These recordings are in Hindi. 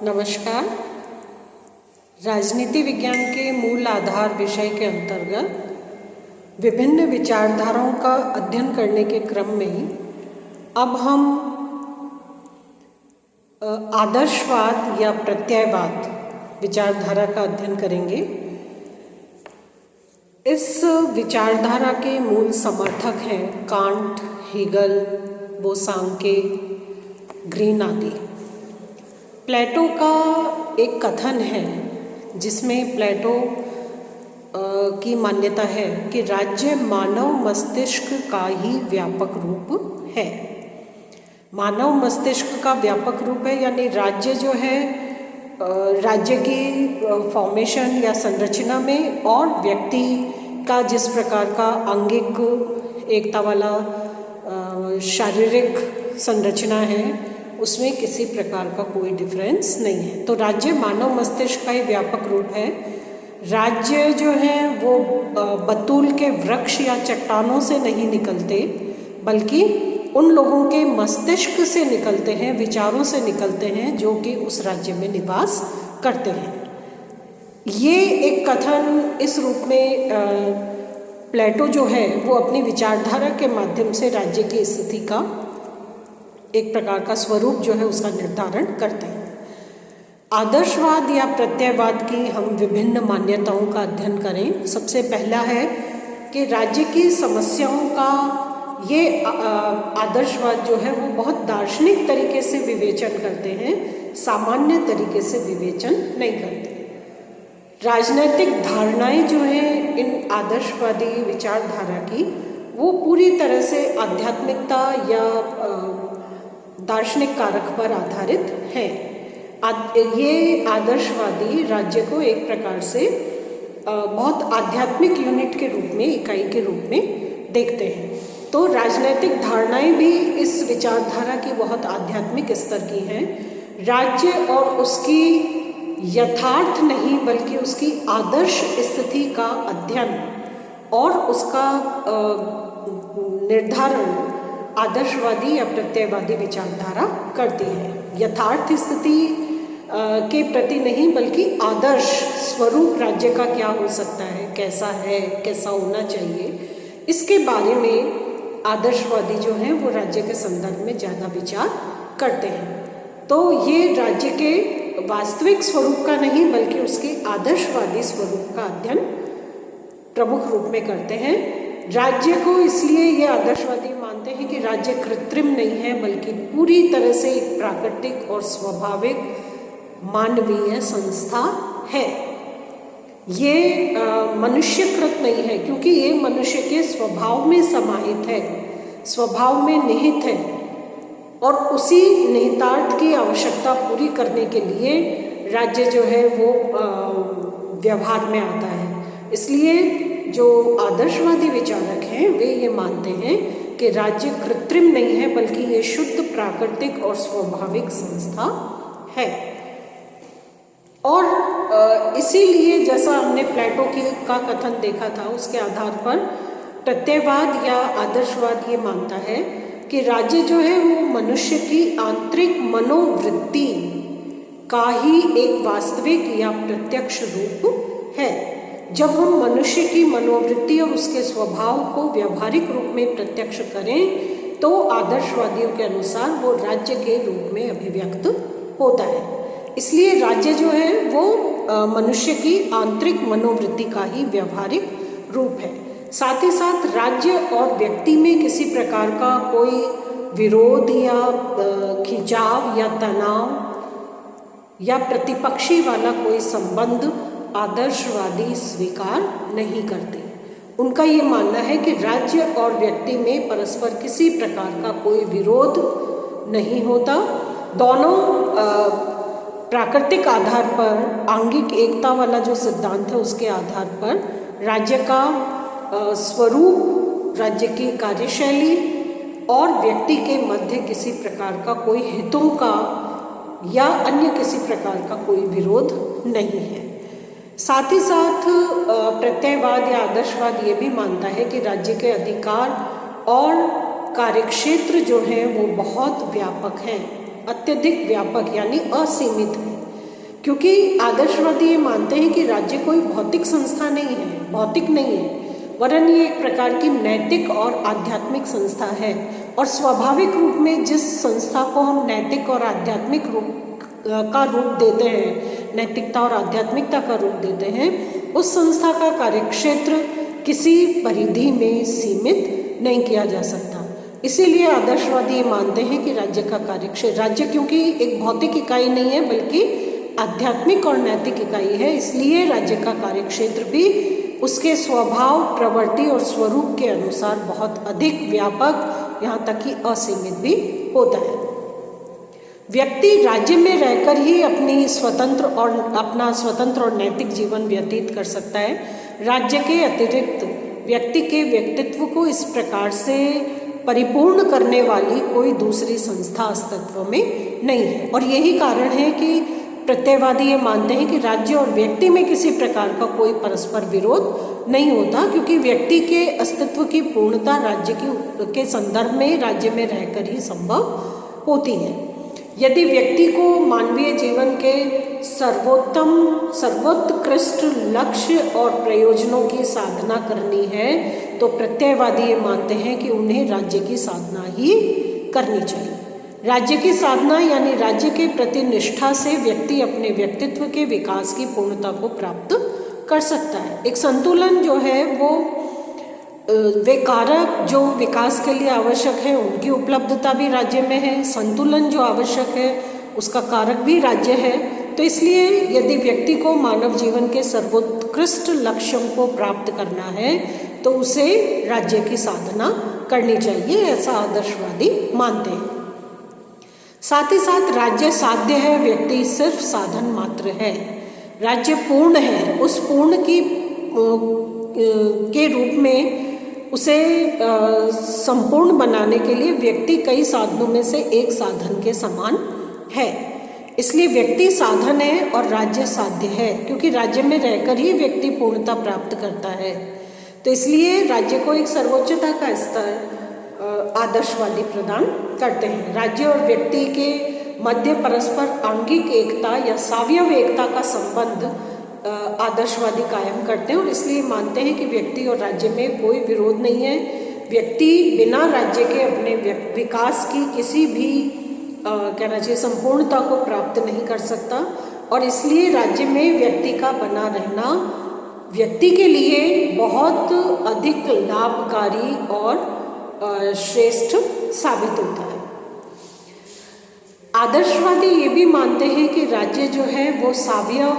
नमस्कार। राजनीति विज्ञान के मूल आधार विषय के अंतर्गत विभिन्न विचारधाराओं का अध्ययन करने के क्रम में अब हम आदर्शवाद या प्रत्ययवाद विचारधारा का अध्ययन करेंगे। इस विचारधारा के मूल समर्थक हैं कांट, हेगल, बोसांके, ग्रीन आदि। प्लेटो का एक कथन है जिसमें प्लेटो की मान्यता है कि राज्य मानव मस्तिष्क का ही व्यापक रूप है। मानव मस्तिष्क का व्यापक रूप है, यानी राज्य जो है राज्य की फॉर्मेशन या संरचना में और व्यक्ति का जिस प्रकार का आंगिक एकता वाला शारीरिक संरचना है उसमें किसी प्रकार का कोई डिफरेंस नहीं है। तो राज्य मानव मस्तिष्क का ही व्यापक रूप है। राज्य जो है वो बतूल के वृक्ष या चट्टानों से नहीं निकलते, बल्कि उन लोगों के मस्तिष्क से निकलते हैं, विचारों से निकलते हैं जो कि उस राज्य में निवास करते हैं। ये एक कथन इस रूप में प्लेटो जो है वो अपनी विचारधारा के माध्यम से राज्य की स्थिति का एक प्रकार का स्वरूप जो है उसका निर्धारण करते हैं। आदर्शवाद या प्रत्ययवाद की हम विभिन्न मान्यताओं का अध्ययन करें। सबसे पहला है कि राज्य की समस्याओं का ये आदर्शवाद जो है वो बहुत दार्शनिक तरीके से विवेचन करते हैं, सामान्य तरीके से विवेचन नहीं करते। राजनैतिक धारणाएं जो हैं इन आदर्शवादी विचारधारा की वो पूरी तरह से आध्यात्मिकता या दार्शनिक कारक पर आधारित है। ये आदर्शवादी राज्य को एक प्रकार से बहुत आध्यात्मिक यूनिट के रूप में, इकाई के रूप में देखते हैं। तो राजनैतिक धारणाएं भी इस विचारधारा की बहुत आध्यात्मिक स्तर की हैं। राज्य और उसकी यथार्थ नहीं बल्कि उसकी आदर्श स्थिति का अध्ययन और उसका निर्धारण आदर्शवादी या प्रत्ययवादी विचारधारा करती है। यथार्थ स्थिति के प्रति नहीं बल्कि आदर्श स्वरूप राज्य का क्या हो सकता है, कैसा होना चाहिए, इसके बारे में आदर्शवादी जो हैं वो राज्य के संदर्भ में ज़्यादा विचार करते हैं। तो ये राज्य के वास्तविक स्वरूप का नहीं बल्कि उसके आदर्शवादी स्वरूप का अध्ययन प्रमुख रूप में करते हैं। राज्य को इसलिए ये आदर्शवादी मानते हैं कि राज्य कृत्रिम नहीं है बल्कि पूरी तरह से एक प्राकृतिक और स्वाभाविक मानवीय संस्था है। ये मनुष्यकृत नहीं है क्योंकि ये मनुष्य के स्वभाव में समाहित है, स्वभाव में निहित है और उसी निहितार्थ की आवश्यकता पूरी करने के लिए राज्य जो है वो व्यवहार में आता है। इसलिए जो आदर्शवादी विचारक हैं वे ये मानते हैं कि राज्य कृत्रिम नहीं है बल्कि ये शुद्ध प्राकृतिक और स्वाभाविक संस्था है। और इसीलिए जैसा हमने प्लेटो का कथन देखा था उसके आधार पर प्रत्ययवाद या आदर्शवाद ये मानता है कि राज्य जो है वो मनुष्य की आंतरिक मनोवृत्ति का ही एक वास्तविक या प्रत्यक्ष रूप है। जब हम मनुष्य की मनोवृत्ति और उसके स्वभाव को व्यवहारिक रूप में प्रत्यक्ष करें तो आदर्शवादियों के अनुसार वो राज्य के रूप में अभिव्यक्त होता है। इसलिए राज्य जो है वो मनुष्य की आंतरिक मनोवृत्ति का ही व्यवहारिक रूप है। साथ ही साथ राज्य और व्यक्ति में किसी प्रकार का कोई विरोध या खिंचाव या तनाव या प्रतिपक्षी वाला कोई संबंध आदर्शवादी स्वीकार नहीं करते। उनका ये मानना है कि राज्य और व्यक्ति में परस्पर किसी प्रकार का कोई विरोध नहीं होता। दोनों प्राकृतिक आधार पर, आंगिक एकता वाला जो सिद्धांत है उसके आधार पर राज्य का स्वरूप, राज्य की कार्यशैली और व्यक्ति के मध्य किसी प्रकार का कोई हितों का या अन्य किसी प्रकार का कोई विरोध नहीं है। साथ ही साथ प्रत्ययवाद या आदर्शवाद ये भी मानता है कि राज्य के अधिकार और कार्यक्षेत्र जो हैं वो बहुत व्यापक हैं, अत्यधिक व्यापक यानी असीमित है। क्योंकि आदर्शवादी ये मानते हैं कि राज्य कोई भौतिक संस्था नहीं है, भौतिक नहीं है, वरन ये एक प्रकार की नैतिक और आध्यात्मिक संस्था है। और स्वाभाविक रूप में जिस संस्था को हम नैतिक और आध्यात्मिक का रूप देते हैं, नैतिकता और आध्यात्मिकता का रूप देते हैं, उस संस्था का कार्यक्षेत्र किसी परिधि में सीमित नहीं किया जा सकता। इसीलिए आदर्शवादी ये मानते हैं कि राज्य का कार्यक्षेत्र, राज्य क्योंकि एक भौतिक इकाई नहीं है बल्कि आध्यात्मिक और नैतिक इकाई है, इसलिए राज्य का कार्यक्षेत्र भी उसके स्वभाव, प्रवृत्ति और स्वरूप के अनुसार बहुत अधिक व्यापक, यहाँ तक कि असीमित भी होता है। व्यक्ति राज्य में रहकर ही अपना स्वतंत्र और नैतिक जीवन व्यतीत कर सकता है। राज्य के अतिरिक्त व्यक्ति के व्यक्तित्व को इस प्रकार से परिपूर्ण करने वाली कोई दूसरी संस्था अस्तित्व में नहीं है। और यही कारण है कि प्रत्ययवादी ये मानते हैं कि राज्य और व्यक्ति में किसी प्रकार का कोई परस्पर विरोध नहीं होता, क्योंकि व्यक्ति के अस्तित्व की पूर्णता राज्य के संदर्भ में राज्य में रहकर ही संभव होती है। यदि व्यक्ति को मानवीय जीवन के सर्वोत्कृष्ट लक्ष्य और प्रयोजनों की साधना करनी है तो प्रत्ययवादी ये मानते हैं कि उन्हें राज्य की साधना ही करनी चाहिए। राज्य की साधना यानी राज्य के प्रति निष्ठा से व्यक्ति अपने व्यक्तित्व के विकास की पूर्णता को प्राप्त कर सकता है। एक संतुलन जो है वो वे कारक जो विकास के लिए आवश्यक है उनकी उपलब्धता भी राज्य में है, संतुलन जो आवश्यक है उसका कारक भी राज्य है। तो इसलिए यदि व्यक्ति को मानव जीवन के सर्वोत्कृष्ट लक्ष्यों को प्राप्त करना है तो उसे राज्य की साधना करनी चाहिए, ऐसा आदर्शवादी मानते हैं। साथ ही साथ राज्य साध्य है, व्यक्ति सिर्फ साधन मात्र है। राज्य पूर्ण है, उस पूर्ण के रूप में उसे संपूर्ण बनाने के लिए व्यक्ति कई साधनों में से एक साधन के समान है। इसलिए व्यक्ति साधन है और राज्य साध्य है, क्योंकि राज्य में रहकर ही व्यक्ति पूर्णता प्राप्त करता है। तो इसलिए राज्य को एक सर्वोच्चता का स्तर आदर्शवादी प्रदान करते हैं। राज्य और व्यक्ति के मध्य परस्पर आंगिक एकता या सावयव एकता का संबंध आदर्शवादी कायम करते हैं और इसलिए मानते हैं कि व्यक्ति और राज्य में कोई विरोध नहीं है। व्यक्ति बिना राज्य के अपने विकास की किसी भी कहना चाहिए संपूर्णता को प्राप्त नहीं कर सकता और इसलिए राज्य में व्यक्ति का बना रहना व्यक्ति के लिए बहुत अधिक लाभकारी और श्रेष्ठ साबित होता है। आदर्शवादी ये भी मानते हैं कि राज्य जो है वो सावयव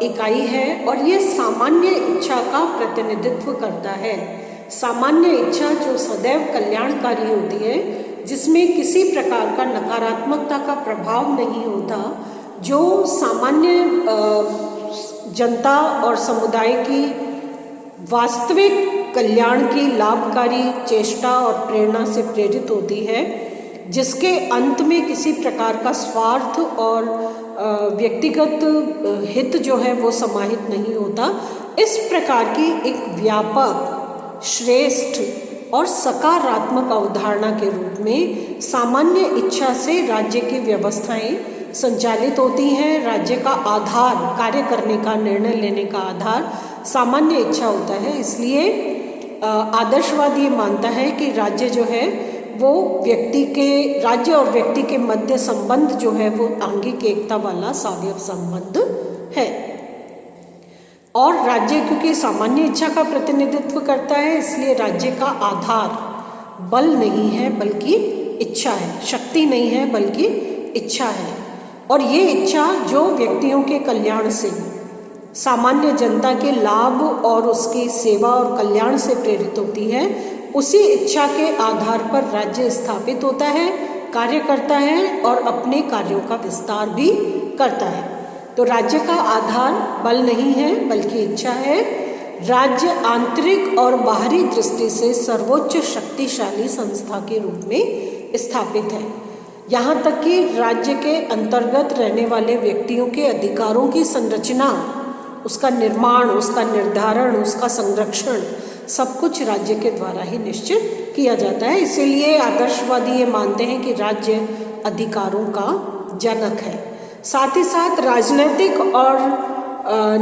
इकाई है और ये सामान्य इच्छा का प्रतिनिधित्व करता है। सामान्य इच्छा जो सदैव कल्याणकारी होती है, जिसमें किसी प्रकार का नकारात्मकता का प्रभाव नहीं होता, जो सामान्य जनता और समुदाय की वास्तविक कल्याण की लाभकारी चेष्टा और प्रेरणा से प्रेरित होती है, जिसके अंत में किसी प्रकार का स्वार्थ और व्यक्तिगत हित जो है वो समाहित नहीं होता। इस प्रकार की एक व्यापक, श्रेष्ठ और सकारात्मक अवधारणा के रूप में सामान्य इच्छा से राज्य की व्यवस्थाएं संचालित होती हैं। राज्य का आधार, कार्य करने का, निर्णय लेने का आधार सामान्य इच्छा होता है। इसलिए आदर्शवादी ये मानता है कि राज्य जो है वो राज्य और व्यक्ति के मध्य संबंध जो है वो आंगिक एकता वाला सावयव संबंध है। और राज्य क्योंकि सामान्य इच्छा का प्रतिनिधित्व करता है, इसलिए राज्य का आधार बल नहीं है बल्कि इच्छा है, शक्ति नहीं है बल्कि इच्छा है। और ये इच्छा जो व्यक्तियों के कल्याण से, सामान्य जनता के लाभ और उसकी सेवा और कल्याण से प्रेरित होती है, उसी इच्छा के आधार पर राज्य स्थापित होता है, कार्य करता है और अपने कार्यों का विस्तार भी करता है। तो राज्य का आधार बल नहीं है बल्कि इच्छा है। राज्य आंतरिक और बाहरी दृष्टि से सर्वोच्च शक्तिशाली संस्था के रूप में स्थापित है। यहाँ तक कि राज्य के अंतर्गत रहने वाले व्यक्तियों के अधिकारों की संरचना, उसका निर्माण, उसका निर्धारण, उसका संरक्षण सब कुछ राज्य के द्वारा ही निश्चित किया जाता है। इसीलिए आदर्शवादी ये मानते हैं कि राज्य अधिकारों का जनक है। साथ ही साथ राजनीतिक और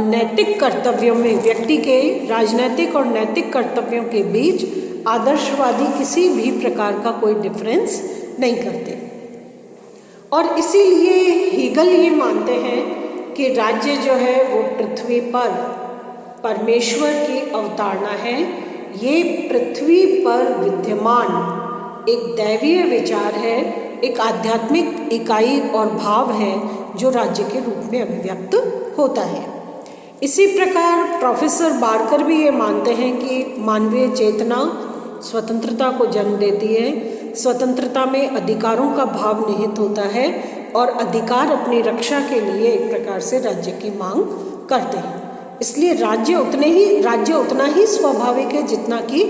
नैतिक कर्तव्यों में व्यक्ति के राजनीतिक और नैतिक कर्तव्यों के बीच आदर्शवादी किसी भी प्रकार का कोई डिफरेंस नहीं करते। और इसीलिए हीगल ये मानते हैं कि राज्य जो है वो पृथ्वी पर परमेश्वर की अवतारणा है। ये पृथ्वी पर विद्यमान एक दैवीय विचार है, एक आध्यात्मिक इकाई और भाव है जो राज्य के रूप में अभिव्यक्त होता है। इसी प्रकार प्रोफेसर बारकर भी ये मानते हैं कि मानवीय चेतना स्वतंत्रता को जन्म देती है। स्वतंत्रता में अधिकारों का भाव निहित होता है और अधिकार अपनी रक्षा के लिए एक प्रकार से राज्य की मांग करते हैं। इसलिए राज्य उतना ही स्वाभाविक है जितना कि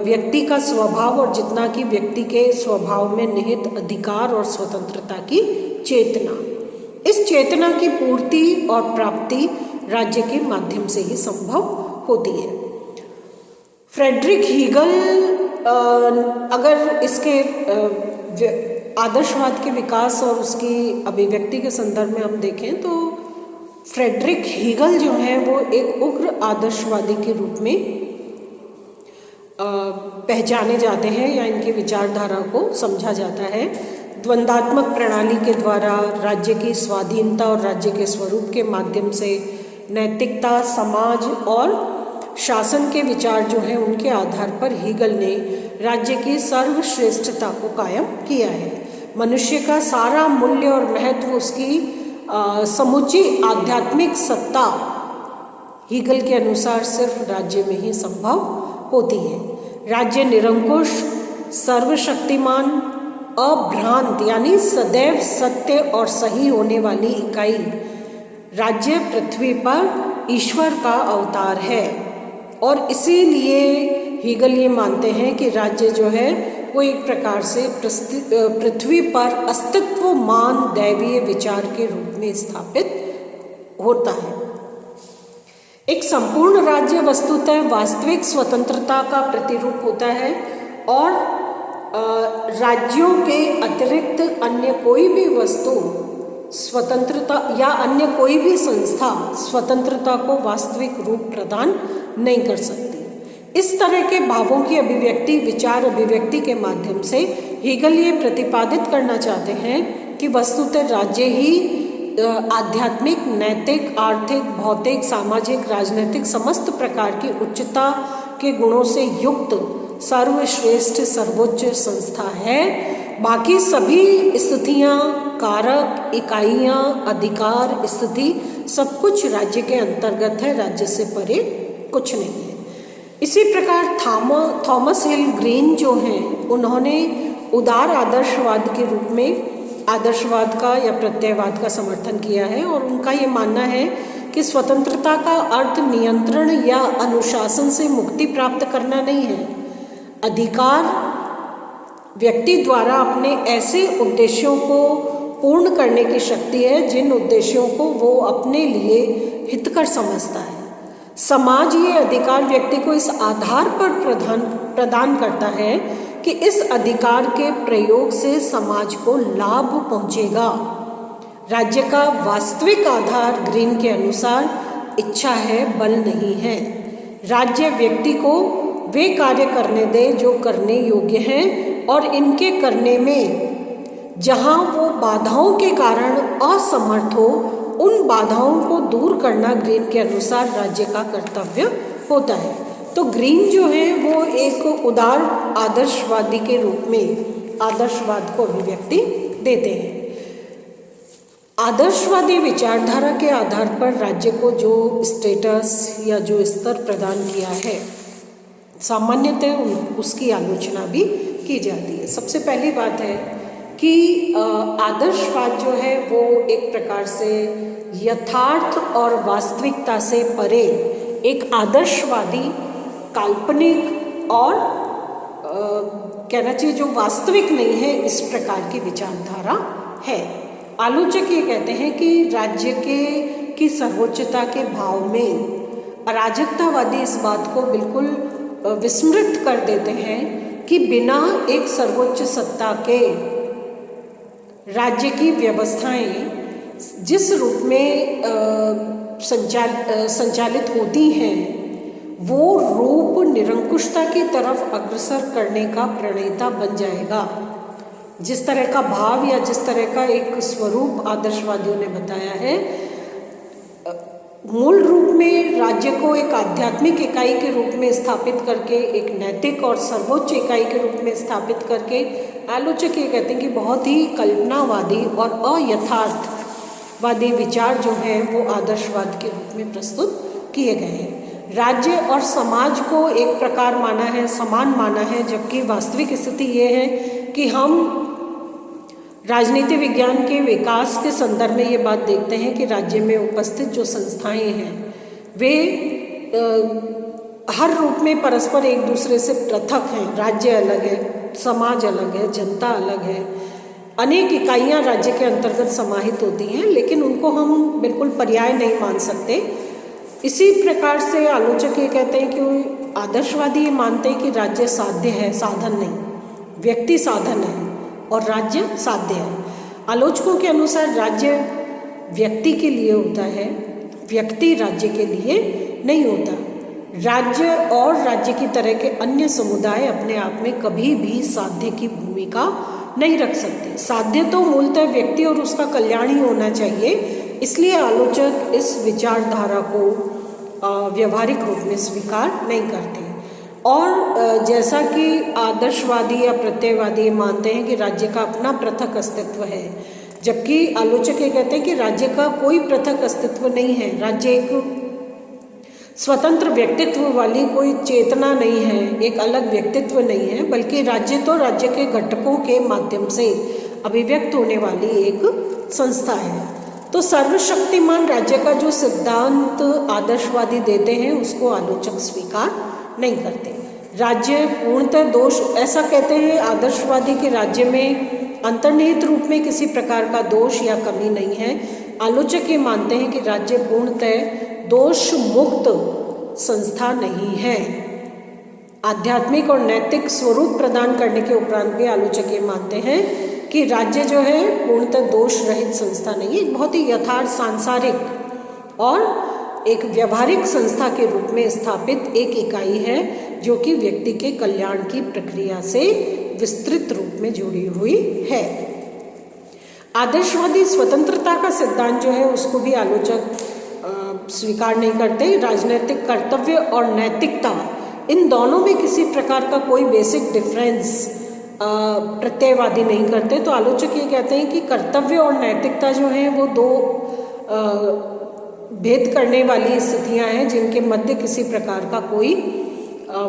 व्यक्ति का स्वभाव और जितना कि व्यक्ति के स्वभाव में निहित अधिकार और स्वतंत्रता की चेतना। इस चेतना की पूर्ति और प्राप्ति राज्य के माध्यम से ही संभव होती है। फ्रेडरिक हीगल अगर इसके आदर्शवाद के विकास और उसकी अभिव्यक्ति के संदर्भ में हम देखें तो फ्रेडरिक हीगल जो है वो एक उग्र आदर्शवादी के रूप में पहचाने जाते हैं या इनकी विचारधारा को समझा जाता है। द्वंद्वात्मक प्रणाली के द्वारा राज्य की स्वाधीनता और राज्य के स्वरूप के माध्यम से नैतिकता, समाज और शासन के विचार जो हैं उनके आधार पर हीगल ने राज्य की सर्वश्रेष्ठता को कायम किया है। मनुष्य का सारा मूल्य और महत्व उसकी समूची आध्यात्मिक सत्ता हीगल के अनुसार सिर्फ राज्य में ही संभव होती है। राज्य निरंकुश, सर्वशक्तिमान, अभ्रांत यानी सदैव सत्य और सही होने वाली इकाई। राज्य पृथ्वी पर ईश्वर का अवतार है और इसीलिए हीगल ये मानते हैं कि राज्य जो है वो एक प्रकार से पृथ्वी पर अस्तित्वमान दैवीय विचार के रूप में स्थापित होता है। एक संपूर्ण राज्य वस्तुतः वास्तविक स्वतंत्रता का प्रतिरूप होता है और राज्यों के अतिरिक्त अन्य कोई भी वस्तु स्वतंत्रता या अन्य कोई भी संस्था स्वतंत्रता को वास्तविक रूप प्रदान नहीं कर सकती। इस तरह के भावों की अभिव्यक्ति विचार अभिव्यक्ति के माध्यम से हीगल ये प्रतिपादित करना चाहते हैं कि वस्तुतः राज्य ही आध्यात्मिक, नैतिक, आर्थिक, भौतिक, सामाजिक, राजनीतिक समस्त प्रकार की उच्चता के गुणों से युक्त सर्वश्रेष्ठ सर्वोच्च संस्था है। बाकी सभी स्थितियाँ, कारक, इकाइयाँ, अधिकार, स्थिति सब कुछ राज्य के अंतर्गत है, राज्य से परे कुछ नहीं है। इसी प्रकार थॉमस हिल ग्रीन जो हैं उन्होंने उदार आदर्शवाद के रूप में आदर्शवाद का या प्रत्ययवाद का समर्थन किया है और उनका ये मानना है कि स्वतंत्रता का अर्थ नियंत्रण या अनुशासन से मुक्ति प्राप्त करना नहीं है। अधिकार व्यक्ति द्वारा अपने ऐसे उद्देश्यों को पूर्ण करने की शक्ति है जिन उद्देश्यों को वो अपने लिए हितकर समझता है। समाज ये अधिकार व्यक्ति को इस आधार पर प्रदान करता है कि इस अधिकार के प्रयोग से समाज को लाभ पहुंचेगा। राज्य का वास्तविक आधार ग्रीन के अनुसार इच्छा है, बल नहीं है। राज्य व्यक्ति को वे कार्य करने दे जो करने योग्य हैं और इनके करने में जहां वो बाधाओं के कारण असमर्थ हो उन बाधाओं को दूर करना ग्रीन के अनुसार राज्य का कर्तव्य होता है। तो ग्रीन जो है वो एक उदार आदर्शवादी के रूप में आदर्शवाद को अभिव्यक्ति देते हैं। आदर्शवादी विचारधारा के आधार पर राज्य को जो स्टेटस या जो स्तर प्रदान किया है सामान्यतः उसकी आलोचना भी की जाती है। सबसे पहली बात है कि आदर्शवाद जो है वो एक प्रकार से यथार्थ और वास्तविकता से परे एक आदर्शवादी काल्पनिक और कहना चाहिए जो वास्तविक नहीं है इस प्रकार की विचारधारा है। आलोचक ये कहते हैं कि राज्य की सर्वोच्चता के भाव में अराजकतावादी इस बात को बिल्कुल विस्मृत कर देते हैं कि बिना एक सर्वोच्च सत्ता के राज्य की व्यवस्थाएं जिस रूप में संचालित होती हैं वो रूप निरंकुशता की तरफ अग्रसर करने का प्रणेता बन जाएगा। जिस तरह का भाव या जिस तरह का एक स्वरूप आदर्शवादियों ने बताया है, मूल रूप में राज्य को एक आध्यात्मिक इकाई के रूप में स्थापित करके, एक नैतिक और सर्वोच्च इकाई के रूप में स्थापित करके, आलोचक ये कहते हैं कि बहुत ही कल्पनावादी और अयथार्थवादी विचार जो है वो आदर्शवाद के रूप में प्रस्तुत किए गए हैं। राज्य और समाज को एक प्रकार माना है, समान माना है, जबकि वास्तविक स्थिति ये है कि हम राजनीति विज्ञान के विकास के संदर्भ में ये बात देखते हैं कि राज्य में उपस्थित जो संस्थाएं हैं वे हर रूप में परस्पर एक दूसरे से पृथक हैं। राज्य अलग है, समाज अलग है, जनता अलग है, अनेक इकाइयां राज्य के अंतर्गत समाहित होती हैं, लेकिन उनको हम बिल्कुल पर्याय नहीं मान सकते। इसी प्रकार से आलोचक ये कहते हैं कि आदर्शवादी ये मानते हैं कि राज्य साध्य है, साधन नहीं, व्यक्ति साधन है और राज्य साध्य है। आलोचकों के अनुसार राज्य व्यक्ति के लिए होता है, व्यक्ति राज्य के लिए नहीं होता। राज्य और राज्य की तरह के अन्य समुदाय अपने आप में कभी भी साध्य की भूमिका नहीं रख सकते। साध्य तो मूलतः व्यक्ति और उसका कल्याण ही होना चाहिए। इसलिए आलोचक इस विचारधारा को व्यवहारिक रूप में स्वीकार नहीं करते। और जैसा कि आदर्शवादी या प्रत्ययवादी मानते हैं कि राज्य का अपना पृथक अस्तित्व है, जबकि आलोचक ये कहते हैं कि राज्य का कोई पृथक अस्तित्व नहीं है। राज्य एक स्वतंत्र व्यक्तित्व वाली कोई चेतना नहीं है, एक अलग व्यक्तित्व नहीं है, बल्कि राज्य तो राज्य के घटकों के माध्यम से अभिव्यक्त होने वाली एक संस्था है। तो सर्वशक्तिमान राज्य का जो सिद्धांत आदर्शवादी देते हैं उसको आलोचक स्वीकार नहीं करते। राज्य पूर्णतः दोष, ऐसा कहते हैं आदर्शवादी के राज्य में अंतर्निहित रूप में किसी प्रकार का दोष या कमी नहीं है। आलोचक ये मानते हैं कि राज्य पूर्णतः दोष मुक्त संस्था नहीं है। आध्यात्मिक और नैतिक स्वरूप प्रदान करने के उपरांत भी आलोचक ये मानते हैं कि राज्य जो है पूर्णतः दोष रहित संस्था नहीं है, एक बहुत ही यथार्थ, सांसारिक और एक व्यवहारिक संस्था के रूप में स्थापित एक इकाई है जो कि व्यक्ति के कल्याण की प्रक्रिया से विस्तृत रूप में जुड़ी हुई है। आदर्शवादी स्वतंत्रता का सिद्धांत जो है उसको भी आलोचक स्वीकार नहीं करते। राजनीतिक कर्तव्य और नैतिकता, इन दोनों में किसी प्रकार का कोई बेसिक डिफरेंस प्रत्ययवादी नहीं करते। तो आलोचक ये कहते हैं कि कर्तव्य और नैतिकता जो है वो दो भेद करने वाली स्थितियां हैं जिनके मध्य किसी प्रकार का कोई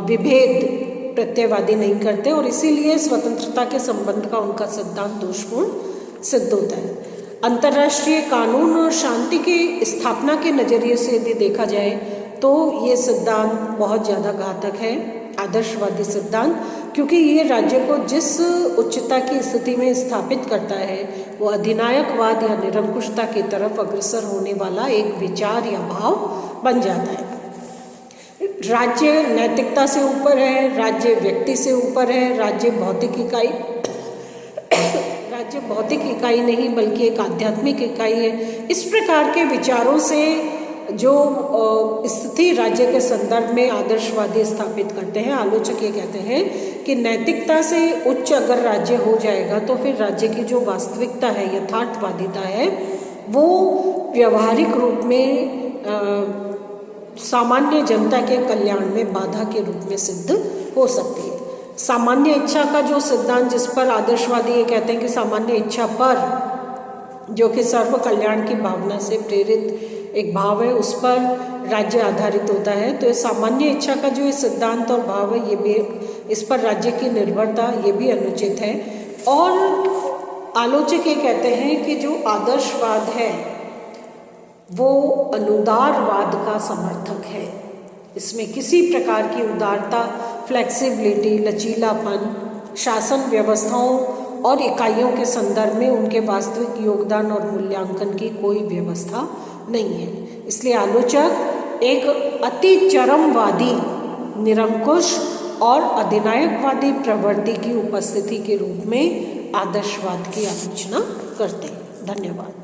विभेद प्रत्ययवादी नहीं करते, और इसीलिए स्वतंत्रता के संबंध का उनका सिद्धांत दोषपूर्ण सिद्ध होता है। अंतर्राष्ट्रीय कानून और शांति की स्थापना के नज़रिए से यदि देखा जाए तो ये सिद्धांत बहुत ज़्यादा घातक है, आदर्शवादी सिद्धांत, क्योंकि ये राज्य को जिस उच्चता की स्थिति में स्थापित करता है वो अधिनायकवाद या निरंकुशता की तरफ अग्रसर होने वाला एक विचार या भाव बन जाता है। राज्य नैतिकता से ऊपर है, राज्य व्यक्ति से ऊपर है, राज्य भौतिक इकाई नहीं बल्कि एक आध्यात्मिक इकाई है। इस प्रकार के विचारों से जो स्थिति राज्य के संदर्भ में आदर्शवादी स्थापित करते हैं, आलोचक ये कहते हैं कि नैतिकता से उच्च अगर राज्य हो जाएगा तो फिर राज्य की जो वास्तविकता है, यथार्थवादिता है, वो व्यवहारिक रूप में सामान्य जनता के कल्याण में बाधा के रूप में सिद्ध हो सकती है। सामान्य इच्छा का जो सिद्धांत, जिस पर आदर्शवादी ये कहते हैं कि सामान्य इच्छा पर, जो कि सर्व कल्याण की भावना से प्रेरित एक भाव है, उस पर राज्य आधारित होता है। तो सामान्य इच्छा का जो ये सिद्धांत और भाव है, ये भी, इस पर राज्य की निर्भरता ये भी अनुचित है। और आलोचक ये कहते हैं कि जो आदर्शवाद है वो अनुदारवाद का समर्थक है। इसमें किसी प्रकार की उदारता, फ्लेक्सिबिलिटी, लचीलापन, शासन व्यवस्थाओं और इकाइयों के संदर्भ में उनके वास्तविक योगदान और मूल्यांकन की कोई व्यवस्था नहीं है। इसलिए आलोचक एक अति चरमवादी, निरंकुश और अधिनायकवादी प्रवृत्ति की उपस्थिति के रूप में आदर्शवाद की आलोचना करते हैं। धन्यवाद।